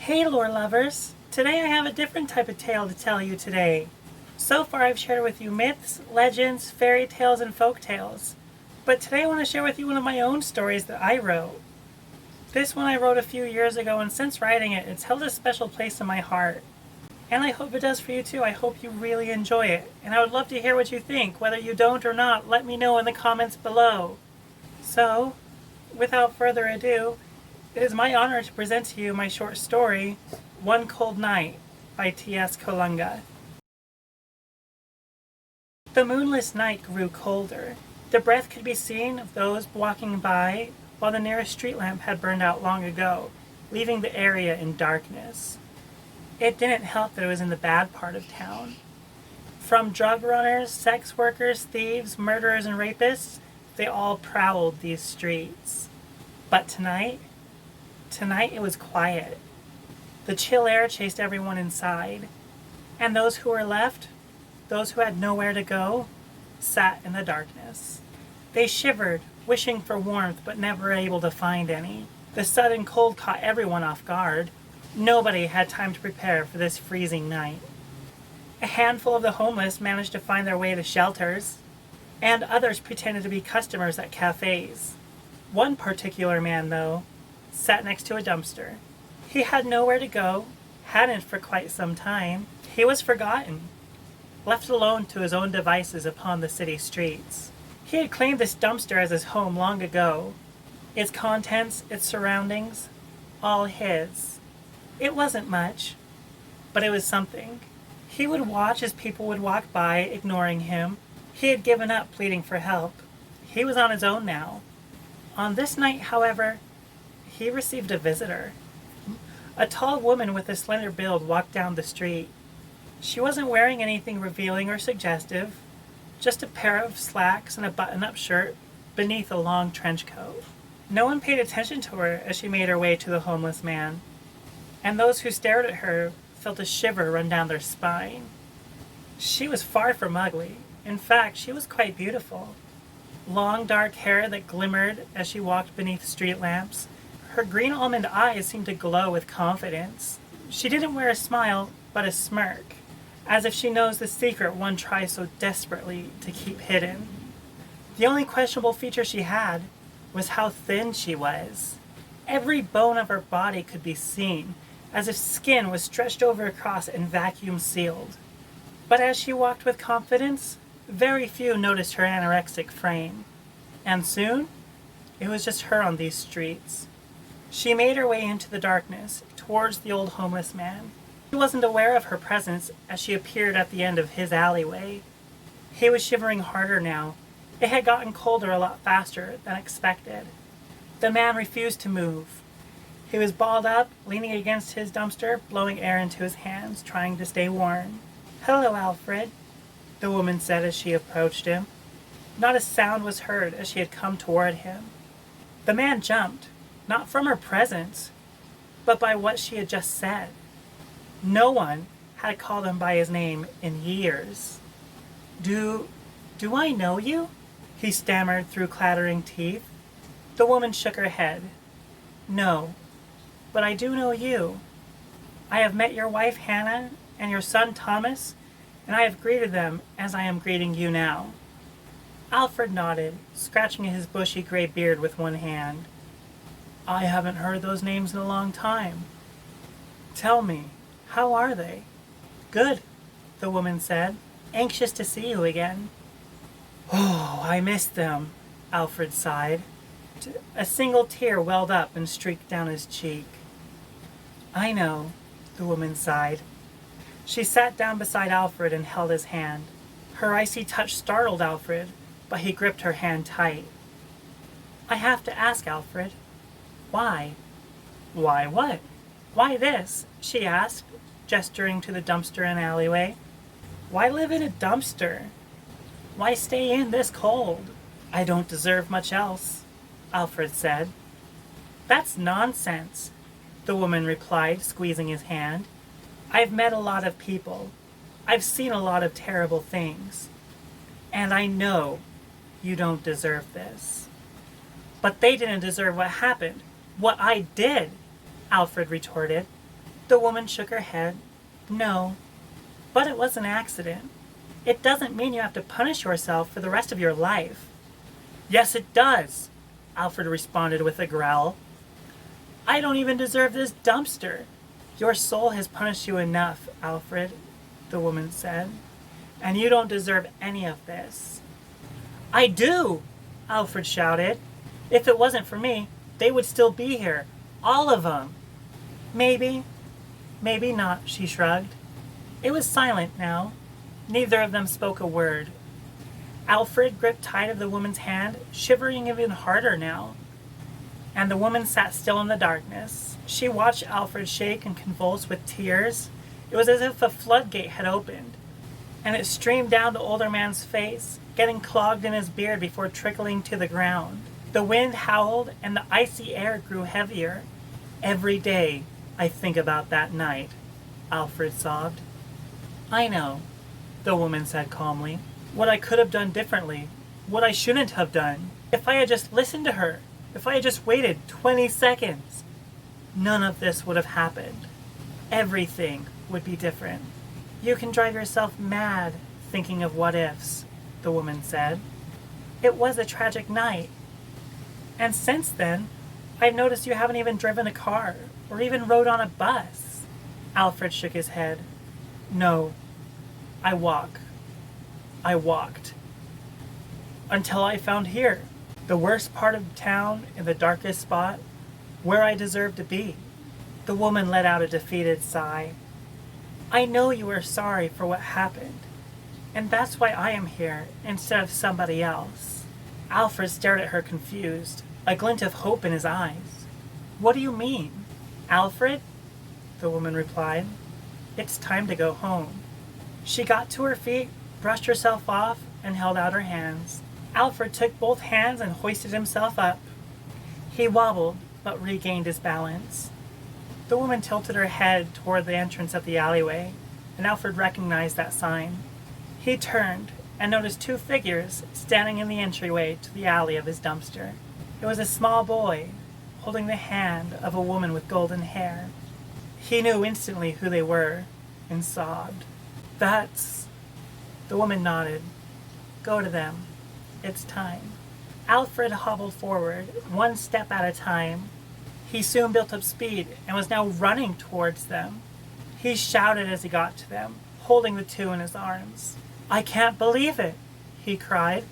Hey lore lovers! Today I have a different type of tale to tell you today. So far I've shared with you myths, legends, fairy tales, and folk tales. But today I want to share with you one of my own stories that I wrote. This one I wrote a few years ago, and since writing it, it's held a special place in my heart. And I hope it does for you too. I hope you really enjoy it. And I would love to hear what you think. Whether you don't or not, let me know in the comments below. So, without further ado, it is my honor to present to you my short story, One Cold Night by T.S. Kolunga. The moonless night grew colder. The breath could be seen of those walking by, while the nearest street lamp had burned out long ago, leaving the area in darkness. It didn't help that it was in the bad part of town. From drug runners, sex workers, thieves, murderers, and rapists, they all prowled these streets. But tonight it was quiet. The chill air chased everyone inside. And those who were left, those who had nowhere to go, sat in the darkness. They shivered, wishing for warmth but never able to find any. The sudden cold caught everyone off guard. Nobody had time to prepare for this freezing night. A handful of the homeless managed to find their way to shelters, and others pretended to be customers at cafes. One particular man, though, sat next to a dumpster. He had nowhere to go, hadn't for quite some time. He was forgotten, left alone to his own devices upon the city streets. He had claimed this dumpster as his home long ago. Its contents, its surroundings, all his. It wasn't much, but it was something. He would watch as people would walk by, ignoring him. He had given up pleading for help. He was on his own now. On this night, however, he received a visitor. A tall woman with a slender build walked down the street. She wasn't wearing anything revealing or suggestive, just a pair of slacks and a button-up shirt beneath a long trench coat. No one paid attention to her as she made her way to the homeless man, and those who stared at her felt a shiver run down their spine. She was far from ugly. In fact, she was quite beautiful. Long dark hair that glimmered as she walked beneath street lamps. Her green almond eyes seemed to glow with confidence. She didn't wear a smile, but a smirk, as if she knows the secret one tries so desperately to keep hidden. The only questionable feature she had was how thin she was. Every bone of her body could be seen, as if skin was stretched over across and vacuum sealed. But as she walked with confidence, very few noticed her anorexic frame. And soon, it was just her on these streets. She made her way into the darkness, towards the old homeless man. He wasn't aware of her presence as she appeared at the end of his alleyway. He was shivering harder now. It had gotten colder a lot faster than expected. The man refused to move. He was balled up, leaning against his dumpster, blowing air into his hands, trying to stay warm. "Hello, Alfred," the woman said as she approached him. Not a sound was heard as she had come toward him. The man jumped, not from her presence, but by what she had just said. No one had called him by his name in years. Do I know you?" he stammered through clattering teeth. The woman shook her head. "No, but I do know you. I have met your wife Hannah and your son Thomas, and I have greeted them as I am greeting you now." Alfred nodded, scratching his bushy gray beard with one hand. "I haven't heard those names in a long time. Tell me, how are they?" "Good," the woman said, "anxious to see you again." "Oh, I missed them," Alfred sighed. A single tear welled up and streaked down his cheek. "I know," the woman sighed. She sat down beside Alfred and held his hand. Her icy touch startled Alfred, but he gripped her hand tight. "I have to ask, Alfred. Why?" "Why what?" "Why this?" she asked, gesturing to the dumpster and alleyway. "Why live in a dumpster? Why stay in this cold?" "I don't deserve much else," Alfred said. "That's nonsense," the woman replied, squeezing his hand. "I've met a lot of people. I've seen a lot of terrible things. And I know you don't deserve this." "But they didn't deserve what happened. What I did," Alfred retorted. The woman shook her head. No, but it was an accident. It doesn't mean you have to punish yourself for the rest of your life. Yes, it does, Alfred responded with a growl. I don't even deserve this dumpster. Your soul has punished you enough, Alfred, the woman said, and you don't deserve any of this. I do, Alfred shouted. If it wasn't for me, they would still be here, all of them. Maybe, maybe not, she shrugged. It was silent now. Neither of them spoke a word. Alfred gripped tight of the woman's hand, shivering even harder now. And the woman sat still in the darkness. She watched Alfred shake and convulse with tears. It was as if a floodgate had opened, and it streamed down the older man's face, getting clogged in his beard before trickling to the ground. The wind howled, and the icy air grew heavier. Every day I think about that night, Alfred sobbed. I know, the woman said calmly. What I could have done differently. What I shouldn't have done. If I had just listened to her. If I had just waited 20 seconds. None of this would have happened. Everything would be different. You can drive yourself mad thinking of what ifs, the woman said. It was a tragic night. And since then, I've noticed you haven't even driven a car or even rode on a bus. Alfred shook his head. No, I walked. Until I found here, the worst part of town in the darkest spot, where I deserve to be. The woman let out a defeated sigh. I know you are sorry for what happened, and that's why I am here instead of somebody else. Alfred stared at her confused, a glint of hope in his eyes. What do you mean? Alfred? The woman replied. It's time to go home. She got to her feet, brushed herself off, and held out her hands. Alfred took both hands and hoisted himself up. He wobbled, but regained his balance. The woman tilted her head toward the entrance of the alleyway, and Alfred recognized that sign. He turned and noticed two figures standing in the entryway to the alley of his dumpster. It was a small boy, holding the hand of a woman with golden hair. He knew instantly who they were, and sobbed. That's... The woman nodded. Go to them. It's time. Alfred hobbled forward, one step at a time. He soon built up speed and was now running towards them. He shouted as he got to them, holding the two in his arms. I can't believe it, he cried.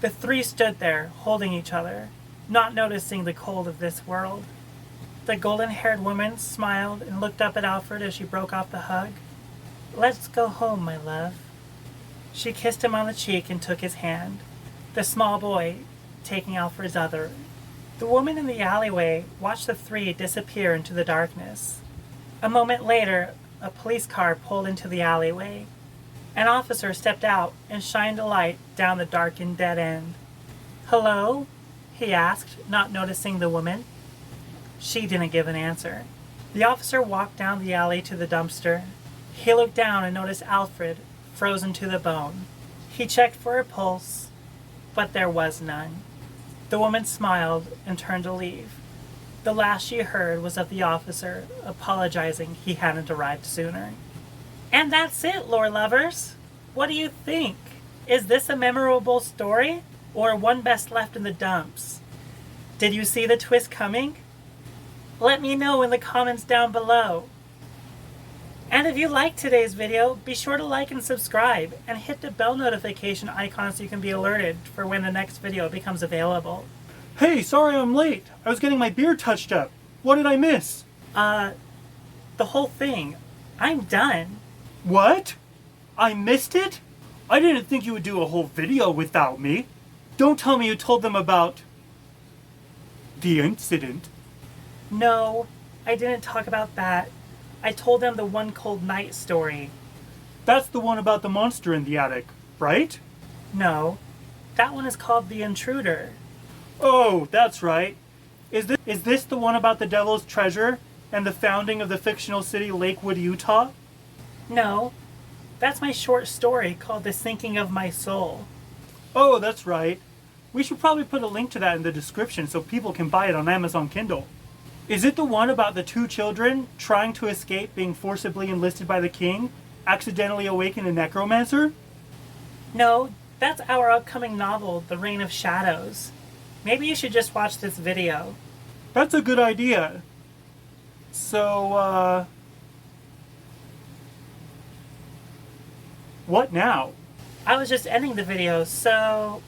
The three stood there, holding each other, not noticing the cold of this world. The golden-haired woman smiled and looked up at Alfred as she broke off the hug. Let's go home, my love. She kissed him on the cheek and took his hand, the small boy taking Alfred's other. The woman in the alleyway watched the three disappear into the darkness. A moment later, a police car pulled into the alleyway. An officer stepped out and shined a light down the darkened dead end. Hello? He asked, not noticing the woman. She didn't give an answer. The officer walked down the alley to the dumpster. He looked down and noticed Alfred, frozen to the bone. He checked for a pulse, but there was none. The woman smiled and turned to leave. The last she heard was of the officer apologizing he hadn't arrived sooner. And that's it, lore lovers. What do you think? Is this a memorable story, or one best left in the dumps? Did you see the twist coming? Let me know in the comments down below. And if you liked today's video, be sure to like and subscribe, and hit the bell notification icon so you can be alerted for when the next video becomes available. Hey, sorry I'm late. I was getting my beard touched up. What did I miss? The whole thing. I'm done. What? I missed it? I didn't think you would do a whole video without me. Don't tell me you told them about... the incident. No, I didn't talk about that. I told them the One Cold Night story. That's the one about the monster in the attic, right? No, that one is called The Intruder. Oh, that's right. Is this the one about the devil's treasure and the founding of the fictional city Lakewood, Utah? No, that's my short story called The Sinking of My Soul. Oh, that's right. We should probably put a link to that in the description so people can buy it on Amazon Kindle. Is it the one about the two children trying to escape being forcibly enlisted by the king, accidentally awaken a necromancer? No, that's our upcoming novel, The Reign of Shadows. Maybe you should just watch this video. That's a good idea. So, what now? I was just ending the video, so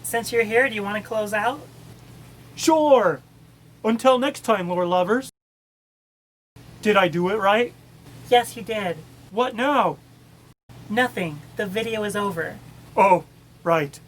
since you're here, do you want to close out? Sure! Until next time, lore lovers. Did I do it right? Yes, you did. What now? Nothing. The video is over. Oh, right.